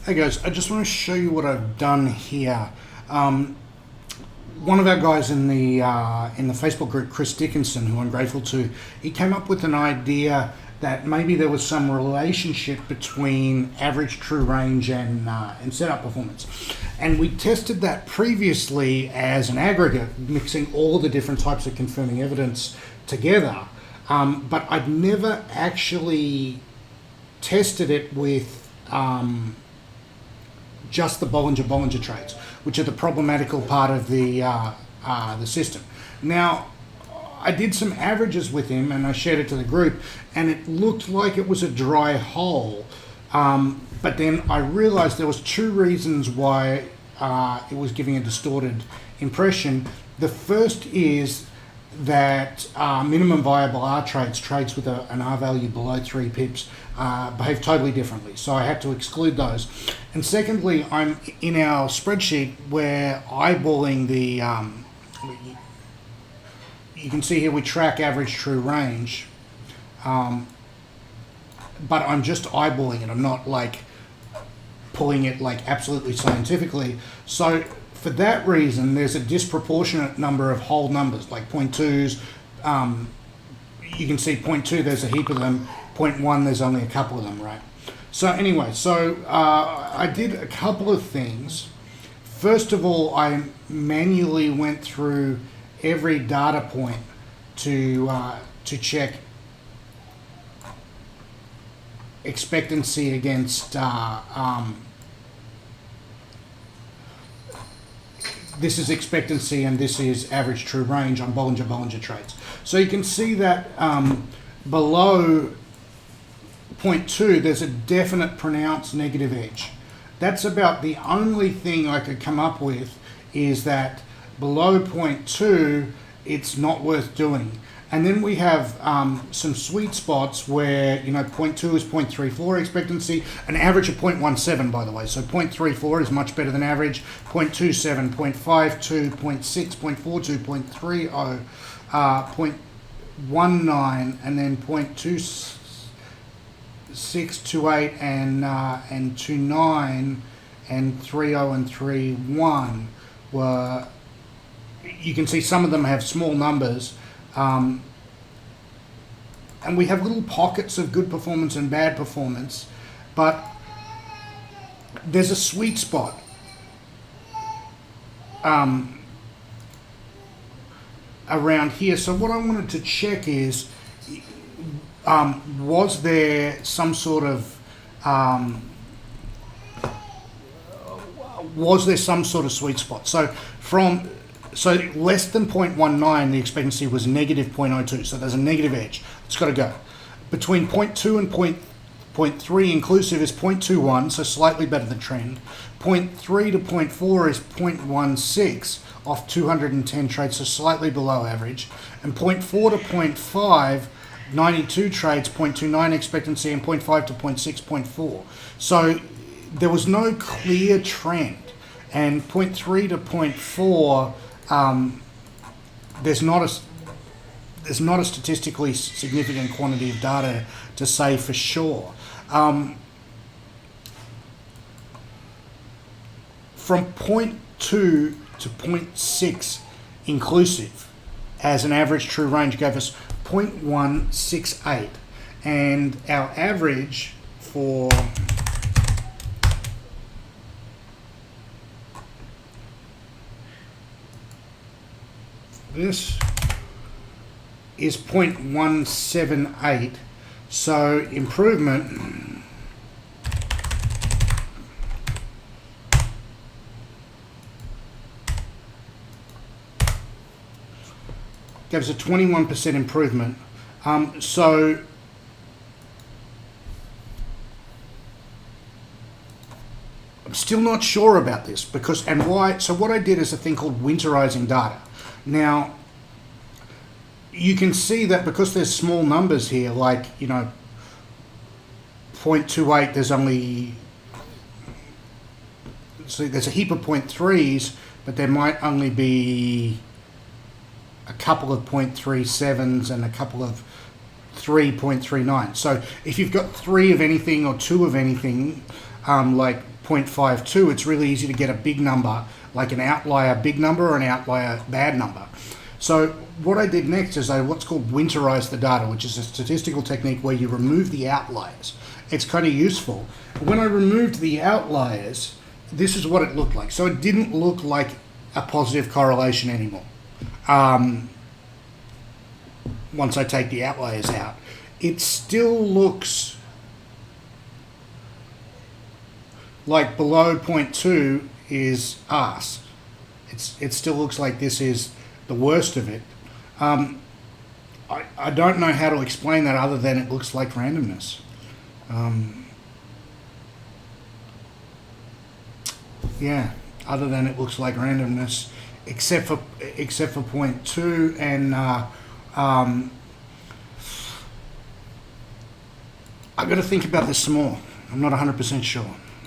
Hey guys, I just want to show you what I've done here. One of our guys in the Facebook group, Chris Dickinson, who I'm grateful to, he came up with an idea that maybe there was some relationship between average true range and setup performance. And we tested that previously as an aggregate, mixing all the different types of confirming evidence together. But I'd never actually tested it with just the Bollinger trades, which are the problematical part of the system. Now, I did some averages with him and I shared it to the group, and it looked like it was a dry hole. But then I realized there was two reasons why it was giving a distorted impression. The first is that minimum viable R trades with an R value below 3 pips behave totally differently. So I had to exclude those. And secondly, I'm in our spreadsheet where eyeballing the, you can see here we track average true range, but I'm just eyeballing it. I'm not like pulling it like absolutely scientifically. So for that reason, there's a disproportionate number of whole numbers, like 0.2s. You can see 0.2, there's a heap of them. 0.1, there's only a couple of them, right? So anyway, I did a couple of things. First of all, I manually went through every data point to check expectancy against this is expectancy and this is average true range on Bollinger trades. So you can see that below 0.2 there's a definite pronounced negative edge. That's about the only thing I could come up with, is that below 0.2 it's not worth doing. And then we have some sweet spots where, 0.2 is 0.34 expectancy, an average of 0.17, by the way. So 0.34 is much better than average. 0.27, 0.52, 0.6, 0.42, 0.30, 0.19, and then 0.26, 28, and 29, and 30 and 31 were. You can see some of them have small numbers. And we have little pockets of good performance and bad performance, but there's a sweet spot around here. So what I wanted to check is, was there some sort of sweet spot? So less than 0.19, the expectancy was negative 0.02. So there's a negative edge. It's got to go. Between 0.2 and 0.3 inclusive is 0.21, so slightly better than trend. 0.3 to 0.4 is 0.16 off 210 trades, so slightly below average. And 0.4 to 0.5, 92 trades, 0.29 expectancy, and 0.5 to 0.6, 0.4. So there was no clear trend. And 0.3 to 0.4, there's not a statistically significant quantity of data to say for sure. From 0.2 to 0.6 inclusive as an average true range gave us 0.168, and our average for this is 0.178, so improvement gives a 21% improvement. So I'm still not sure about this and why. So what I did is a thing called winterizing data. Now, you can see that because there's small numbers here, like, 0.28, there's only, see, there's a heap of 0.3s, but there might only be a couple of 0.37s and a couple of 3.39. So if you've got 3 of anything or 2 of anything, like 0.52, it's really easy to get a big number, like an outlier big number or an outlier bad number. So what I did next is I what's called winterized the data, which is a statistical technique where you remove the outliers. It's kind of useful. When I removed the outliers, this is what it looked like. So it didn't look like a positive correlation anymore. Once I take the outliers out, it still looks like below 0.2 is arse. It still looks like this is the worst of it. I don't know how to explain that other than it looks like randomness. Yeah, other than it looks like randomness, except for 0.2 and I've got to think about this some more. I'm not 100% sure.